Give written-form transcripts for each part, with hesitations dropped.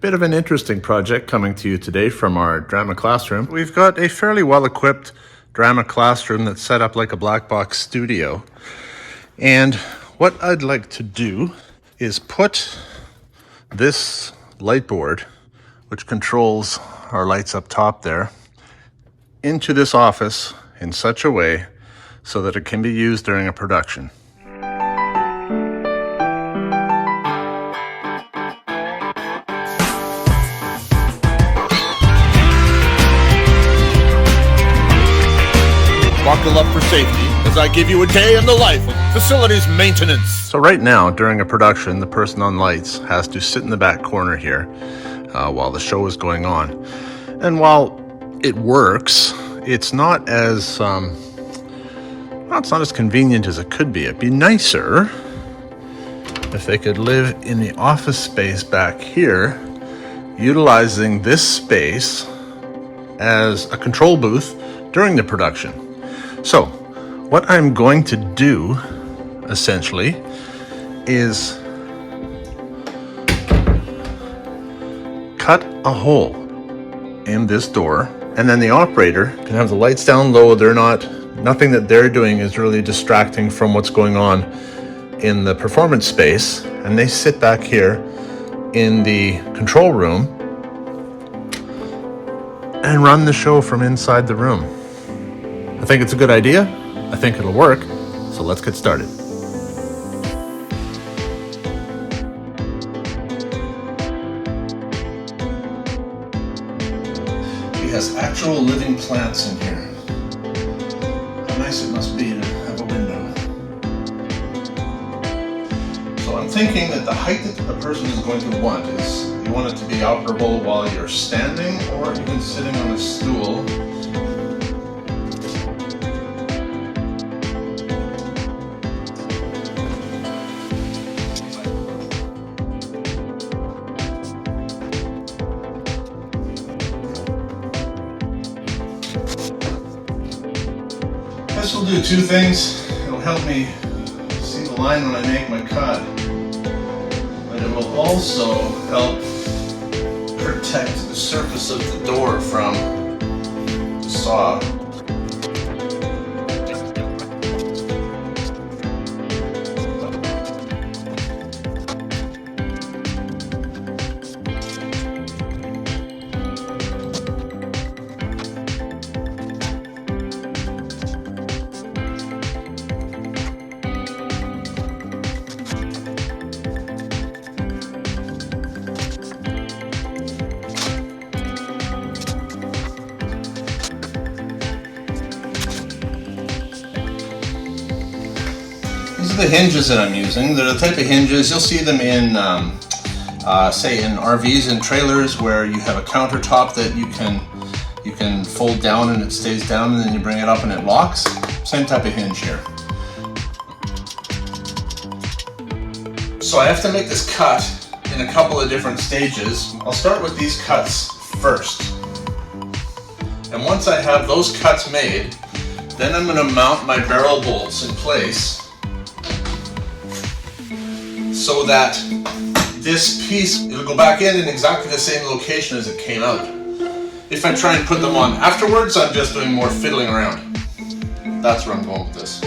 Bit of an interesting project coming to you today from our drama classroom. We've got a fairly well-equipped drama classroom that's set up like a black box studio. And what I'd like to do is put this light board, which controls our lights up top there, into this office in such a way so that it can be used during a production. Buckle up for safety as I give you a day in the life of facilities maintenance. So right now, during a production, the person on lights has to sit in the back corner here while the show is going on. And while it works, it's not as it's not as convenient as it could be. It'd be nicer if they could live in the office space back here, utilizing this space as a control booth during the production. So what I'm going to do essentially is cut a hole in this door, and then the operator can have the lights down low. Nothing that they're doing is really distracting from what's going on in the performance space, and they sit back here in the control room and run the show from inside the room. I think it's a good idea. I think it'll work. So let's get started. He has actual living plants in here. How nice it must be to have a window. So I'm thinking that the height that the person is going to want is, you want it to be operable while you're standing or even sitting on a stool. This will do two things. It'll help me see the line when I make my cut, but it will also help protect the surface of the door from the saw. These are the hinges that I'm using. They're the type of hinges, you'll see them in, say in RVs and trailers where you have a countertop that you can fold down and it stays down, and then you bring it up and it locks. Same type of hinge here. So I have to make this cut in a couple of different stages. I'll start with these cuts first. And once I have those cuts made, then I'm going to mount my barrel bolts in place so that this piece, it'll go back in exactly the same location as it came out. If I try and put them on afterwards, I'm just doing more fiddling around. That's where I'm going with this.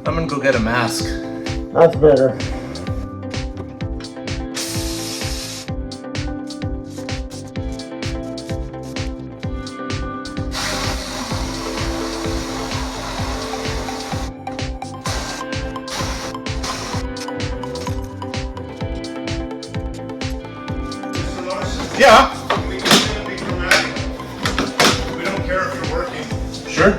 I'm gonna go get a mask. That's better. Yeah. We can be dramatic. We don't care if you're working. Sure.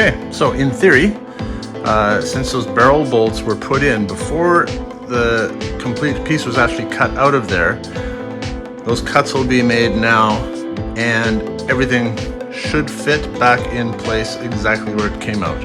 Okay, so in theory, since those barrel bolts were put in before the complete piece was actually cut out of there, those cuts will be made now and everything should fit back in place exactly where it came out.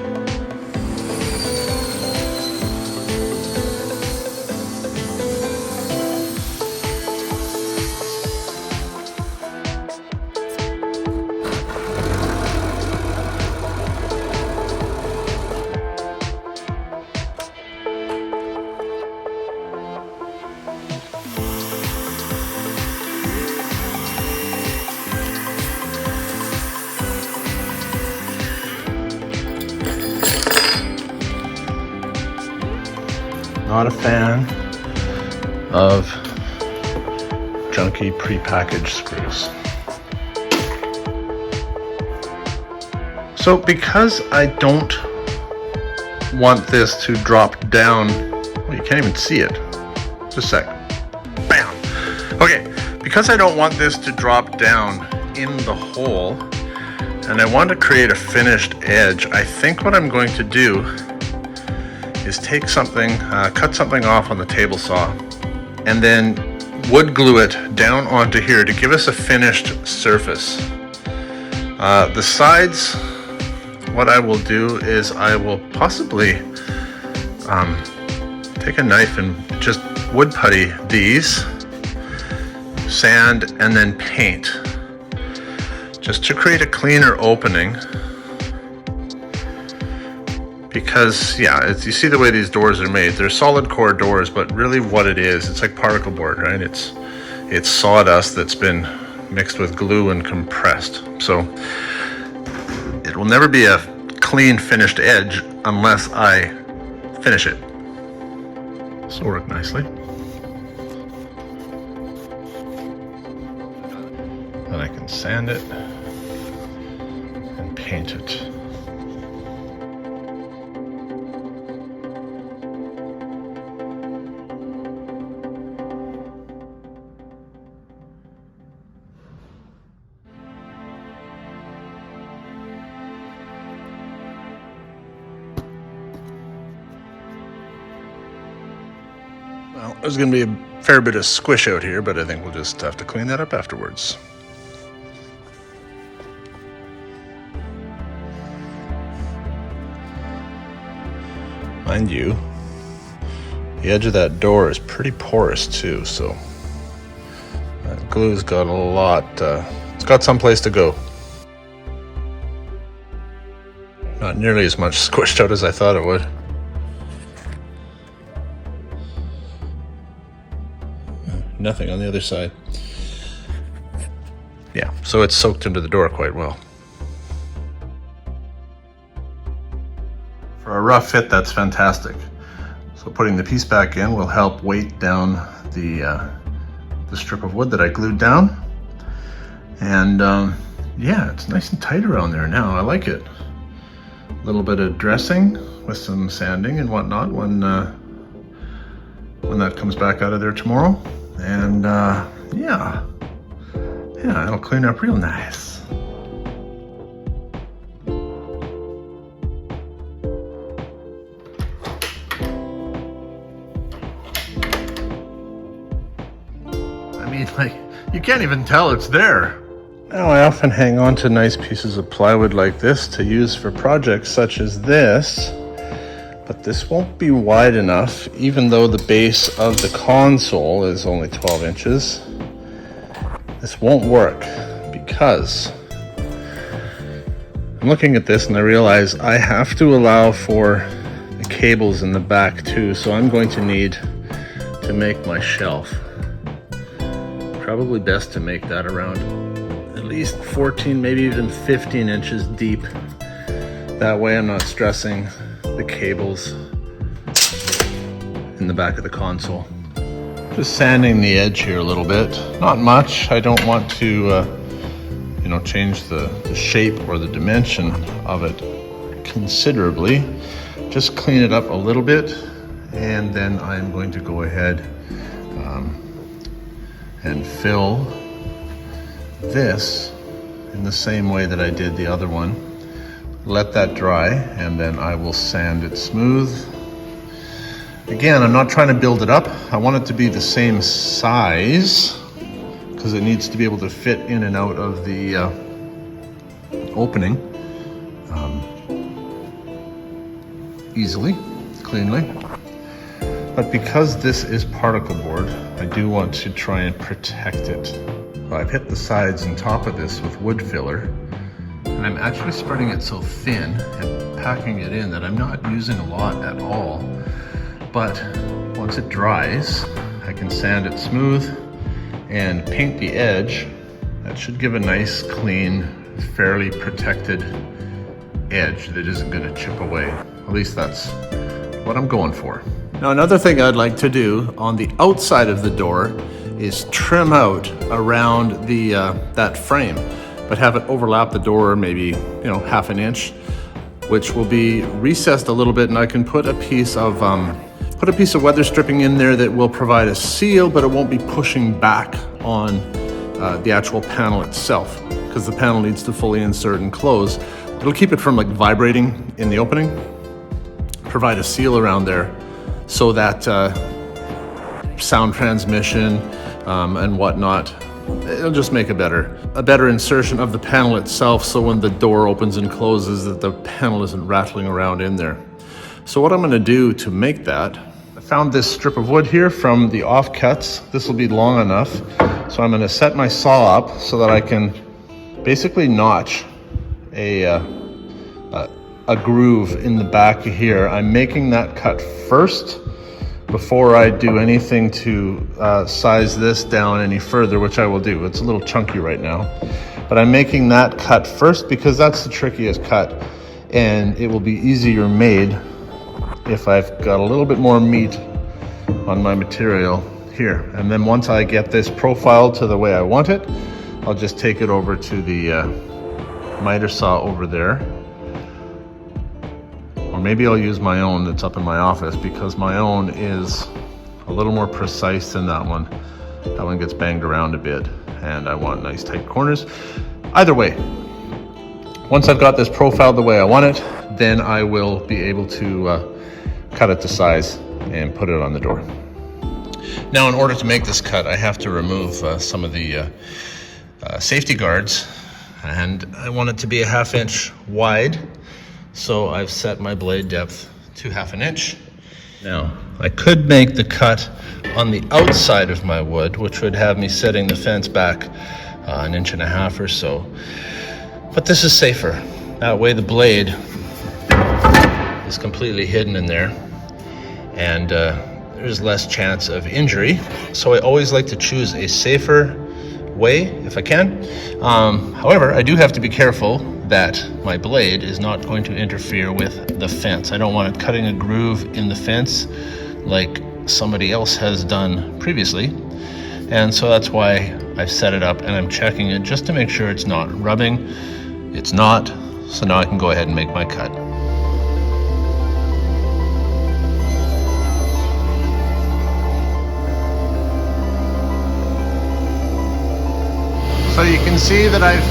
Not a fan of junky prepackaged screws. So because I don't want this to drop down, well, you can't even see it. Just a sec. Bam! Okay, because I don't want this to drop down in the hole, and I want to create a finished edge, I think what I'm going to do is take something, cut something off on the table saw, and then wood glue it down onto here to give us a finished surface. The sides, what I will do is I will possibly take a knife and just wood putty these, sand, and then paint, just to create a cleaner opening. Because, yeah, you see the way these doors are made. They're solid core doors, but really what it is, it's like particle board, right? It's sawdust that's been mixed with glue and compressed. So it will never be a clean finished edge unless I finish it. This will work nicely. Then I can sand it and paint it. Well, there's going to be a fair bit of squish out here, but I think we'll just have to clean that up afterwards. Mind you, the edge of that door is pretty porous too, so that glue's got a lot, it's got some place to go. Not nearly as much squished out as I thought it would. Nothing on the other side. Yeah, so it's soaked into the door quite well. For a rough fit, that's fantastic. So putting the piece back in will help weight down the strip of wood that I glued down. And yeah, it's nice and tight around there now. I like it. A little bit of dressing with some sanding and whatnot when that comes back out of there tomorrow. And yeah, it'll clean up real nice. I mean, like, you can't even tell it's there. Now, I often hang on to nice pieces of plywood like this to use for projects such as this. But this won't be wide enough, even though the base of the console is only 12 inches. This won't work because I'm looking at this and I realize I have to allow for the cables in the back too, so I'm going to need to make my shelf. Probably best to make that around at least 14, maybe even 15 inches deep. That way I'm not stressing the cables in the back of the console. Just sanding the edge here a little bit. Not much. I don't want to change the shape or the dimension of it considerably. Just clean it up a little bit, and then I'm going to go ahead and fill this in the same way that I did the other one. let that dry, and then I will sand it smooth. Again, I'm not trying to build it up. I want it to be the same size because it needs to be able to fit in and out of the opening easily, cleanly. But because this is particle board, I do want to try and protect it. Well, I've hit the sides and top of this with wood filler, and I'm actually spreading it so thin and packing it in that I'm not using a lot at all. But once it dries, I can sand it smooth and paint the edge. That should give a nice, clean, fairly protected edge that isn't going to chip away. At least that's what I'm going for. Now, another thing I'd like to do on the outside of the door is trim out around the that frame, but have it overlap the door maybe, half an inch, which will be recessed a little bit, and I can put a piece of weather stripping in there that will provide a seal, but it won't be pushing back on the actual panel itself, because the panel needs to fully insert and close. It'll keep it from vibrating in the opening, provide a seal around there so that sound transmission and whatnot, it'll just make a better insertion of the panel itself, so when the door opens and closes that the panel isn't rattling around in there. So what I'm going to do to make that, I found this strip of wood here from the offcuts. This will be long enough, so I'm going to set my saw up so that I can basically notch a groove in the back here. I'm making that cut first before I do anything to size this down any further, which I will do. It's a little chunky right now, but I'm making that cut first because that's the trickiest cut, and it will be easier made if I've got a little bit more meat on my material here. And then once I get this profiled to the way I want it, I'll just take it over to the miter saw over there. Or maybe I'll use my own that's up in my office, because my own is a little more precise than that one. That one gets banged around a bit, and I want nice tight corners. Either way, once I've got this profiled the way I want it, then I will be able to cut it to size and put it on the door. Now, in order to make this cut, I have to remove some of the safety guards, and I want it to be a 1/2 inch wide. So I've set my blade depth to 1/2 inch. Now, I could make the cut on the outside of my wood, which would have me setting the fence back 1.5 inches or so. But this is safer. That way the blade is completely hidden in there, and there's less chance of injury. So I always like to choose a safer way if I can. However, I do have to be careful that my blade is not going to interfere with the fence. I don't want it cutting a groove in the fence like somebody else has done previously. And so that's why I've set it up, and I'm checking it just to make sure it's not rubbing. It's not, so now I can go ahead and make my cut. So you can see that I've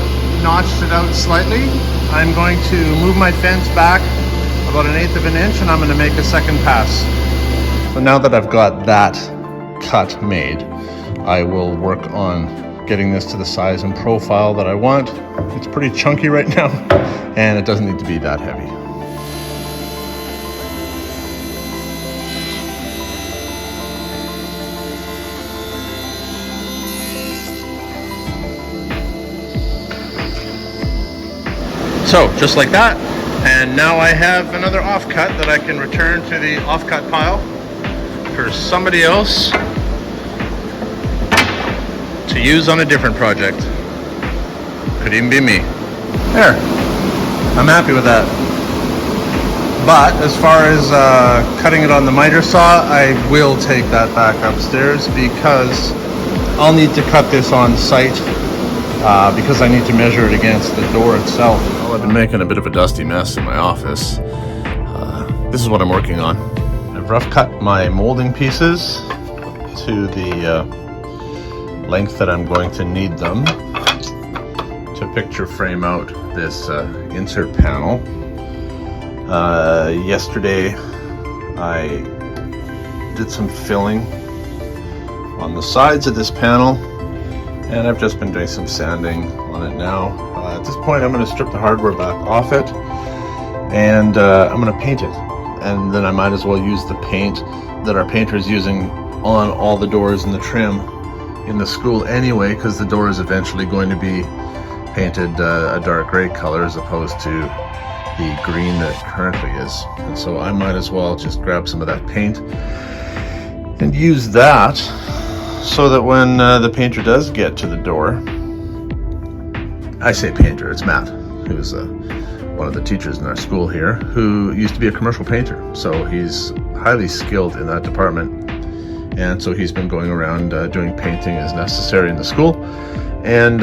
notched it out slightly. I'm going to move my fence back about 1/8 of an inch, and I'm going to make a second pass. So now that I've got that cut made, I will work on getting this to the size and profile that I want. It's pretty chunky right now, and it doesn't need to be that heavy. So, just like that, and now I have another offcut that I can return to the offcut pile for somebody else to use on a different project. Could even be me. There, I'm happy with that. But as far as cutting it on the miter saw, I will take that back upstairs because I'll need to cut this on site because I need to measure it against the door itself. Well, I've been making a bit of a dusty mess in my office. This is what I'm working on. I've rough cut my molding pieces to the length that I'm going to need them. Took picture frame out this insert panel. Yesterday I did some filling on the sides of this panel, and I've just been doing some sanding on it now. At this point I'm going to strip the hardware back off it, and I'm going to paint it, and then I might as well use the paint that our painter is using on all the doors and the trim in the school anyway, because the door is eventually going to be painted a dark gray color as opposed to the green that it currently is. And so I might as well just grab some of that paint and use that so that when the painter does get to the door, I say painter, it's Matt, who's one of the teachers in our school here, who used to be a commercial painter. So he's highly skilled in that department. And so he's been going around doing painting as necessary in the school. And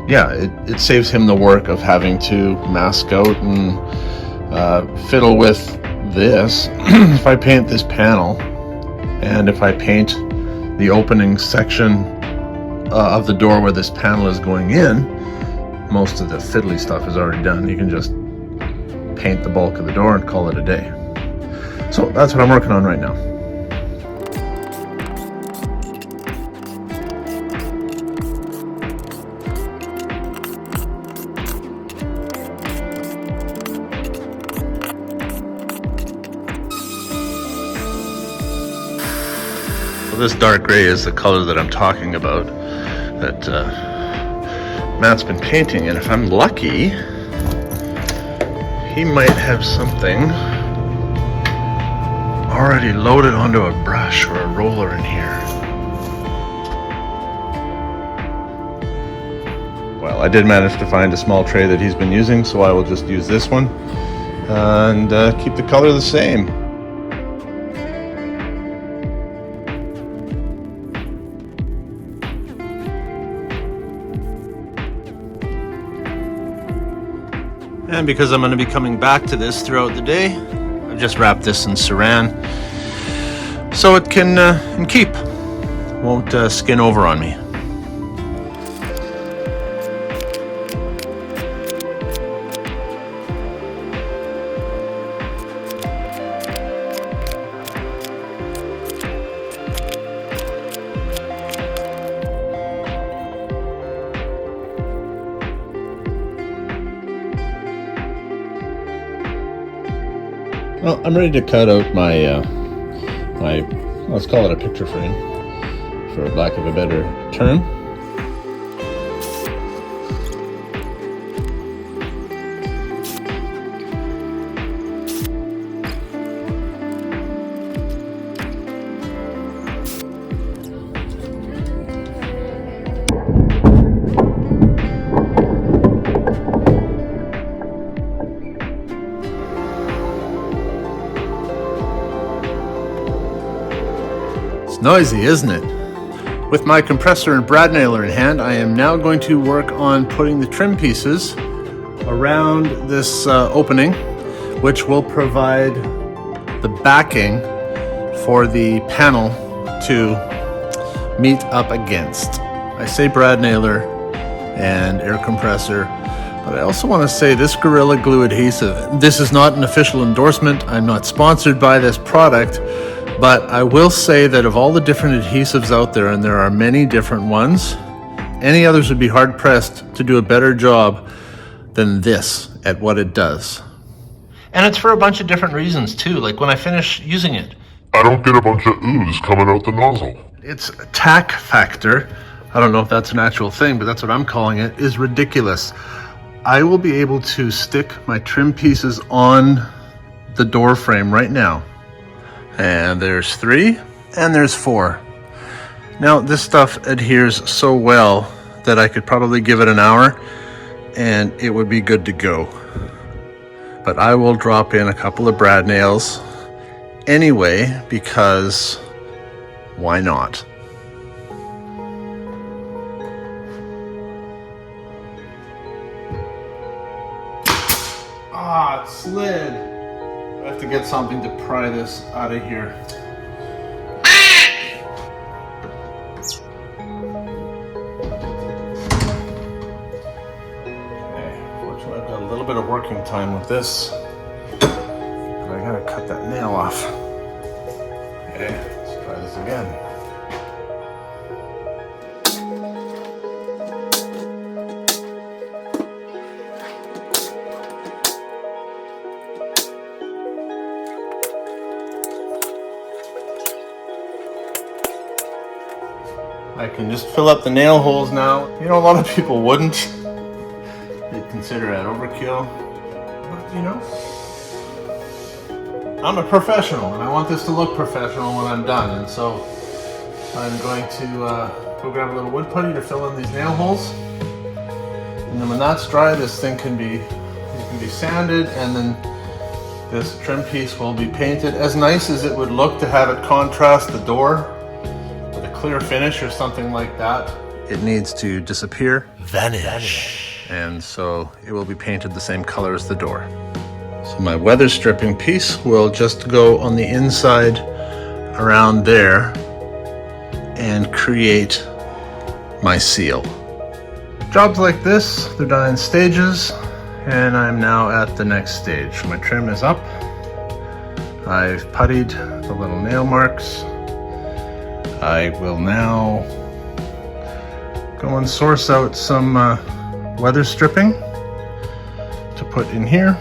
yeah, it saves him the work of having to mask out and fiddle with this. If I paint this panel, and if I paint the opening section of the door where this panel is going in, most of the fiddly stuff is already done. You can just paint the bulk of the door and call it a day. So that's what I'm working on right now. This dark gray is the color that I'm talking about, that Matt's been painting, and if I'm lucky, he might have something already loaded onto a brush or a roller in here. Well, I did manage to find a small tray that he's been using, so I will just use this one and keep the color the same. And because I'm going to be coming back to this throughout the day, I've just wrapped this in saran so it can keep, won't skin over on me. Well, I'm ready to cut out my let's call it a picture frame, for lack of a better term. Noisy, isn't it? With my compressor and brad nailer in hand, I am now going to work on putting the trim pieces around this opening, which will provide the backing for the panel to meet up against. I say brad nailer and air compressor, but I also want to say this Gorilla Glue adhesive. This is not an official endorsement. I'm not sponsored by this product. But I will say that of all the different adhesives out there, and there are many different ones, any others would be hard pressed to do a better job than this at what it does. And it's for a bunch of different reasons too, like when I finish using it. I don't get a bunch of ooze coming out the nozzle. Its tack factor, I don't know if that's an actual thing, but that's what I'm calling it, is ridiculous. I will be able to stick my trim pieces on the door frame right now. And there's 3, and there's 4. Now this stuff adheres so well that I could probably give it an hour and it would be good to go. But I will drop in a couple of brad nails anyway, because why not? Ah, it slid. I have to get something to pry this out of here. little bit of working time with this, but I gotta cut that nail off. Okay, let's try this again. I can just fill up the nail holes now. You know, a lot of people wouldn't. They'd consider that overkill. But, you know, I'm a professional and I want this to look professional when I'm done. And so I'm going to go grab a little wood putty to fill in these nail holes. And then when that's dry, this thing can be sanded, and then this trim piece will be painted. As nice as it would look to have it contrast the door, clear finish or something like that, it needs to disappear, vanish, and so it will be painted the same color as the door. So my weather stripping piece will just go on the inside around there and create my seal. Jobs like this, they're done in stages, and I'm now at the next stage. My trim is up. I've puttied the little nail marks. I will now go and source out some weather stripping to put in here.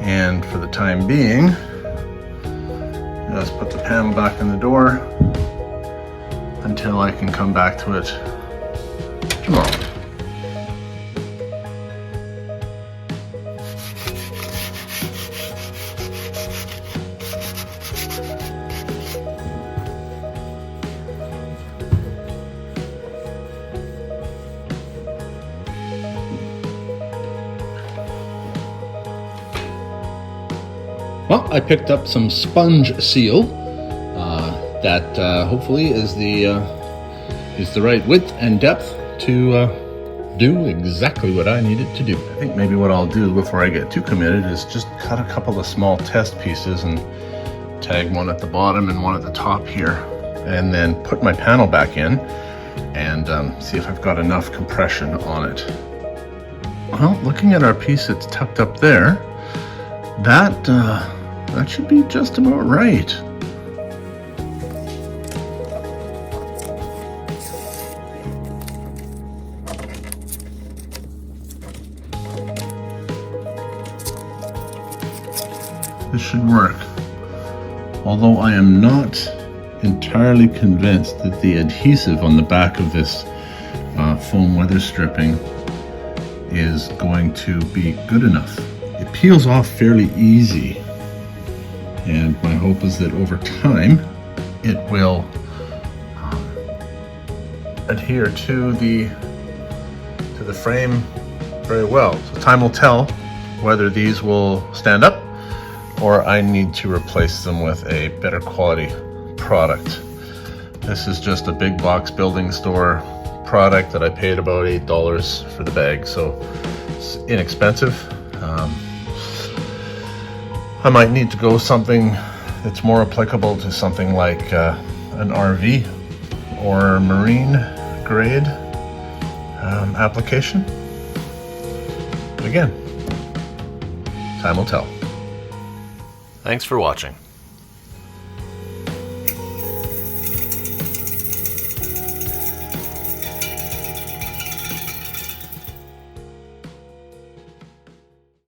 And for the time being, just put the panel back in the door until I can come back to it tomorrow. Well, I picked up some sponge seal that hopefully is the right width and depth to do exactly what I need it to do. I think maybe what I'll do before I get too committed is just cut a couple of small test pieces and tag one at the bottom and one at the top here, and then put my panel back in and see if I've got enough compression on it. Well, looking at our piece that's tucked up there, that should be just about right. This should work. Although I am not entirely convinced that the adhesive on the back of this foam weather stripping is going to be good enough. It peels off fairly easy, and my hope is that over time it will adhere to the frame very well. So time will tell whether these will stand up or I need to replace them with a better quality product. This is just a big box building store product that I paid about $8 for the bag, so it's inexpensive. I might need to go something that's more applicable to something like an RV or marine grade application. But again, time will tell. Thanks for watching.